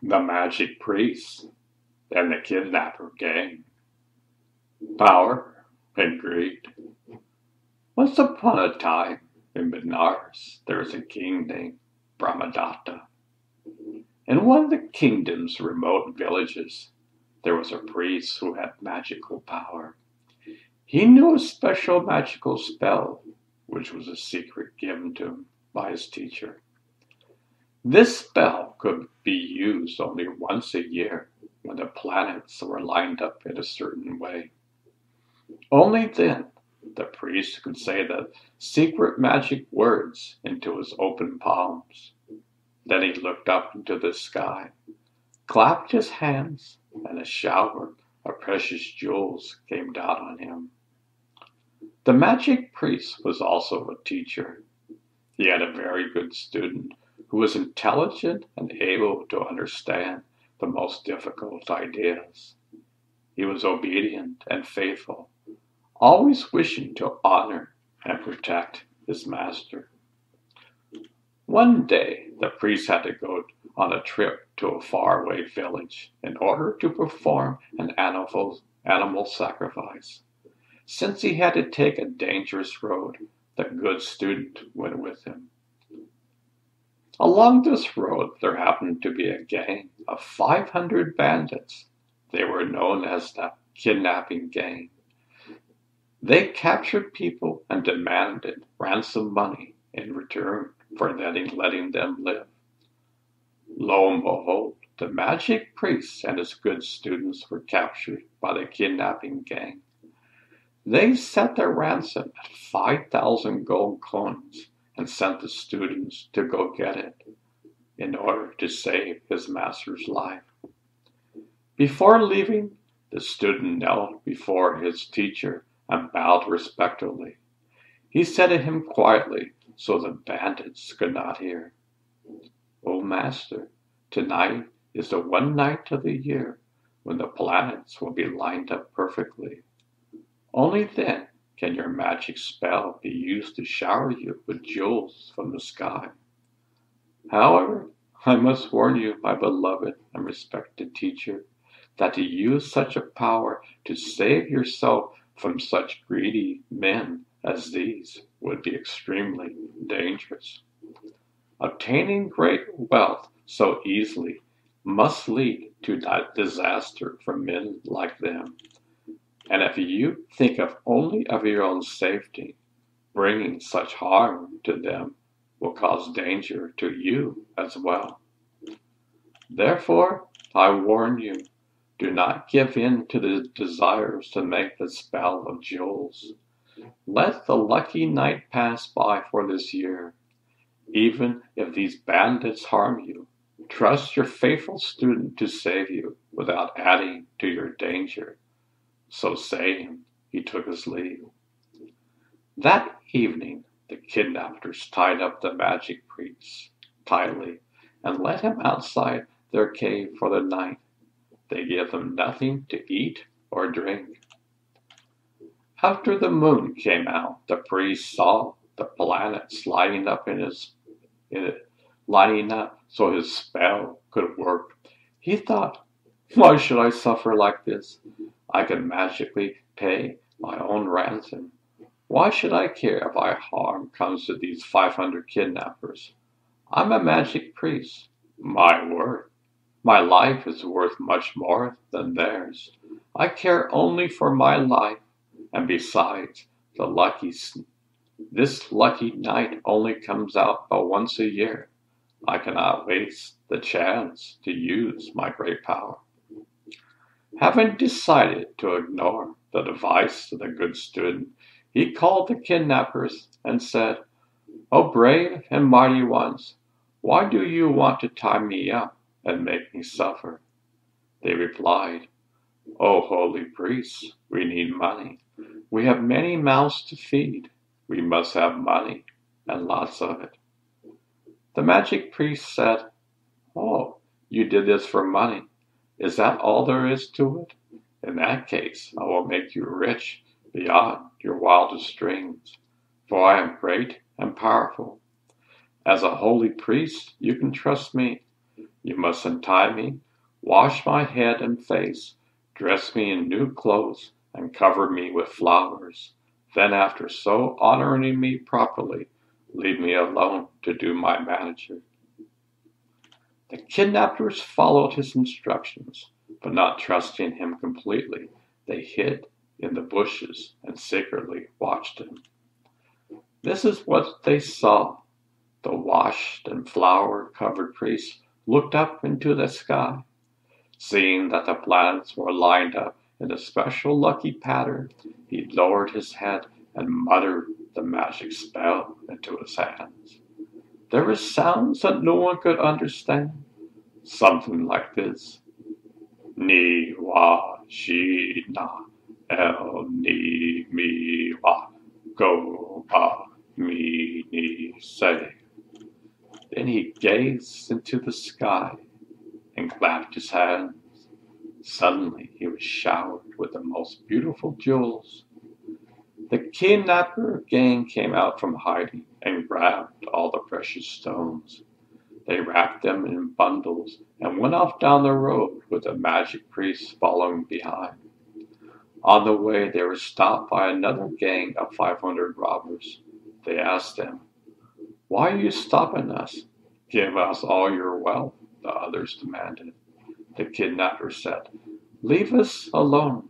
The Magic Priest and the Kidnapper Gang. Power and greed. Once upon a time, in Benares, there was a king named Brahmadatta. In one of the kingdom's remote villages, there was a priest who had magical power. He knew a special magical spell, which was a secret given to him by his teacher. This spell could be used only once a year when the planets were lined up in a certain way. Only then the priest could say the secret magic words into his open palms. Then he looked up into the sky, clapped his hands, and a shower of precious jewels came down on him. The magic priest was also a teacher. He had a very good student who was intelligent and able to understand the most difficult ideas. He was obedient and faithful, always wishing to honor and protect his master. One day, the priest had to go on a trip to a faraway village in order to perform an animal sacrifice. Since he had to take a dangerous road, the good student went with him. Along this road, there happened to be a gang of 500 bandits. They were known as the Kidnapping Gang. They captured people and demanded ransom money in return for letting them live. Lo and behold, the magic priest and his good students were captured by the Kidnapping Gang. They set their ransom at 5,000 gold coins and sent the students to go get it in order to save his master's life. Before leaving, the student knelt before his teacher and bowed respectfully. He said to him quietly so the bandits could not hear, "O Master, tonight is the one night of the year when the planets will be lined up perfectly. Only then can your magic spell be used to shower you with jewels from the sky. However, I must warn you, my beloved and respected teacher, that to use such a power to save yourself from such greedy men as these would be extremely dangerous. Obtaining great wealth so easily must lead to disaster for men like them. And if you think only of your own safety, bringing such harm to them will cause danger to you as well. Therefore, I warn you, do not give in to the desires to make the spell of jewels. Let the lucky night pass by for this year. Even if these bandits harm you, trust your faithful student to save you without adding to your danger." So saying, he took his leave. That evening, the kidnappers tied up the magic priest tightly and let him outside their cave for the night. They gave him nothing to eat or drink. After the moon came out, the priest saw the planets lining up so his spell could work. He thought, "Why should I suffer like this? I can magically pay my own ransom. Why should I care if harm comes to these 500 kidnappers? I'm a magic priest. My life is worth much more than theirs. I care only for my life, and besides, this lucky night only comes out but once a year. I cannot waste the chance to use my great power." Having decided to ignore the advice of the good student, he called the kidnappers and said, "O brave and mighty ones, why do you want to tie me up and make me suffer?" They replied, "O holy priests, we need money. We have many mouths to feed. We must have money, and lots of it." The magic priest said, "Oh, you did this for money. Is that all there is to it? In that case, I will make you rich beyond your wildest dreams, for I am great and powerful. As a holy priest, you can trust me. You must untie me, wash my head and face, dress me in new clothes, and cover me with flowers. Then, after so honoring me properly, leave me alone to do my manager." The kidnappers followed his instructions, but not trusting him completely, they hid in the bushes and secretly watched him. This is what they saw. The washed and flower-covered priest looked up into the sky. Seeing that the planets were lined up in a special lucky pattern, he lowered his head and muttered the magic spell into his hands. There were sounds that no one could understand, something like this: Ni wa shi na el ni mi wa go ba mi ni say. Then he gazed into the sky and clapped his hands. Suddenly he was showered with the most beautiful jewels. The kidnapper gang came out from hiding and grabbed all the precious stones. They wrapped them in bundles and went off down the road with the magic priest following behind. On the way they were stopped by another gang of 500 robbers. They asked them, "Why are you stopping us?" "Give us all your wealth," the others demanded. The kidnapper said, "Leave us alone.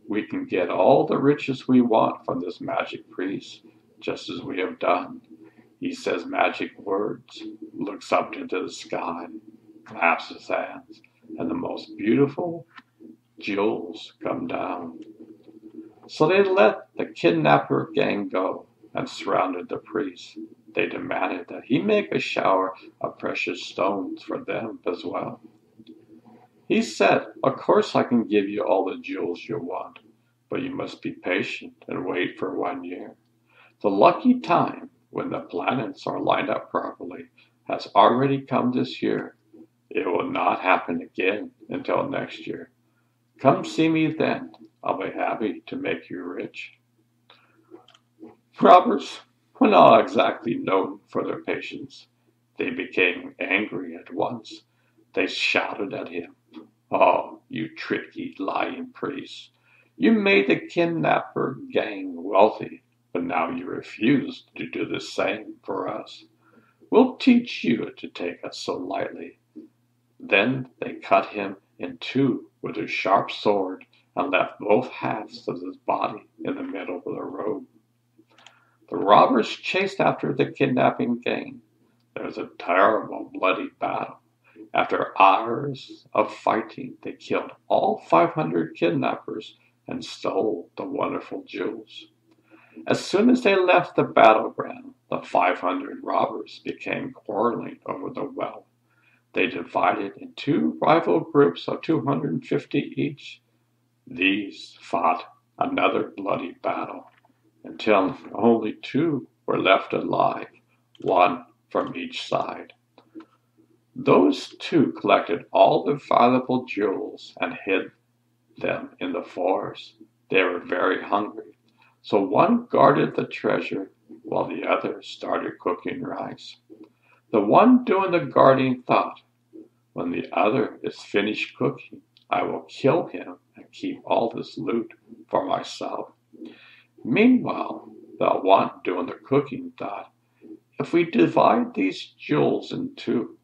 We can get all the riches we want from this magic priest, just as we have done. He says magic words, looks up into the sky, claps his hands, and the most beautiful jewels come down." So they let the kidnapper gang go and surrounded the priest. They demanded that he make a shower of precious stones for them as well. He said, "Of course I can give you all the jewels you want, but you must be patient and wait for 1 year. The lucky time, when the planets are lined up properly, has already come this year. It will not happen again until next year. Come see me then. I'll be happy to make you rich." Robbers were not exactly known for their patience. They became angry at once. They shouted at him, "Oh, you tricky, lying priest! You made the kidnapper gang wealthy, but now you refuse to do the same for us. We'll teach you to take us so lightly." Then they cut him in two with a sharp sword and left both halves of his body in the middle of the road. The robbers chased after the kidnapping gang. There was a terrible bloody battle. After hours of fighting, they killed all 500 kidnappers and stole the wonderful jewels. As soon as they left the battleground, the 500 robbers began quarreling over the wealth. They divided in two rival groups of 250 each. These fought another bloody battle until only two were left alive, one from each side. Those two collected all the valuable jewels and hid them in the forest. They were very hungry, so one guarded the treasure while the other started cooking rice. The one doing the guarding thought, "When the other is finished cooking, I will kill him and keep all this loot for myself." Meanwhile, the one doing the cooking thought, "If we divide these jewels in two,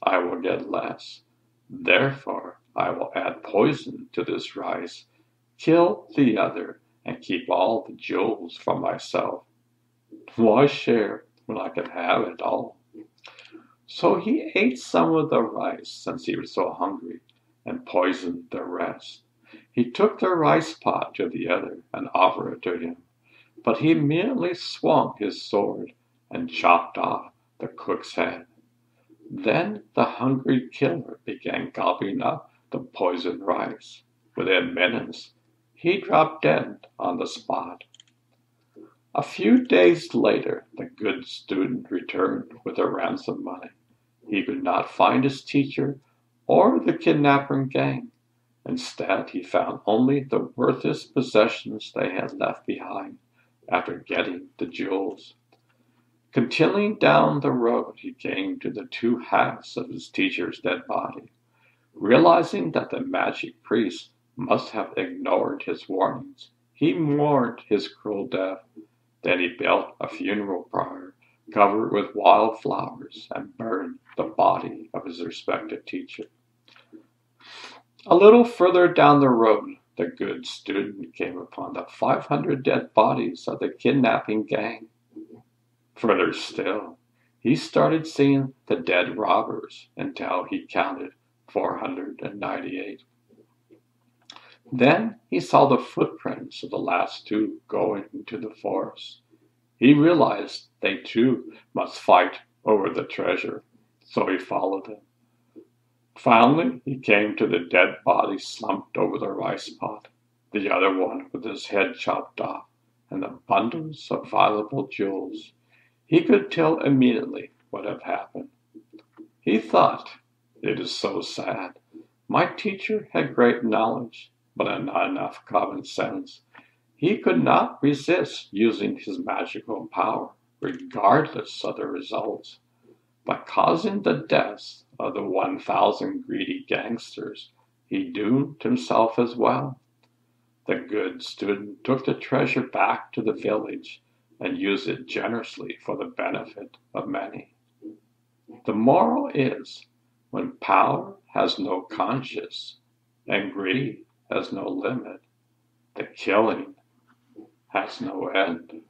I will get less. Therefore, I will add poison to this rice, kill the other, and keep all the jewels for myself. Why share when I can have it all?" So he ate some of the rice, since he was so hungry, and poisoned the rest. He took the rice pot to the other and offered it to him, but he immediately swung his sword and chopped off the cook's head. Then the hungry killer began gobbling up the poisoned rice. Within minutes, he dropped dead on the spot. A few days later, the good student returned with the ransom money. He could not find his teacher or the kidnapping gang. Instead, he found only the worthless possessions they had left behind after getting the jewels. Continuing down the road, he came to the two halves of his teacher's dead body. Realizing that the magic priest must have ignored his warnings, he mourned his cruel death. Then he built a funeral pyre covered with wild flowers and burned the body of his respected teacher. A little further down the road, the good student came upon the 500 dead bodies of the kidnapping gang. Further still, he started seeing the dead robbers until he counted 498. Then he saw the footprints of the last two going into the forest. He realized they too must fight over the treasure, so he followed them. Finally, he came to the dead body slumped over the rice pot, the other one with his head chopped off, and the bundles of valuable jewels. He could tell immediately what had happened. He thought, "It is so sad. My teacher had great knowledge, but not enough common sense. He could not resist using his magical power, regardless of the results. By causing the deaths of the 1,000 greedy gangsters, he doomed himself as well." The good student took the treasure back to the village and used it generously for the benefit of many. The moral is, when power has no conscience and greed has no limit, the killing has no end.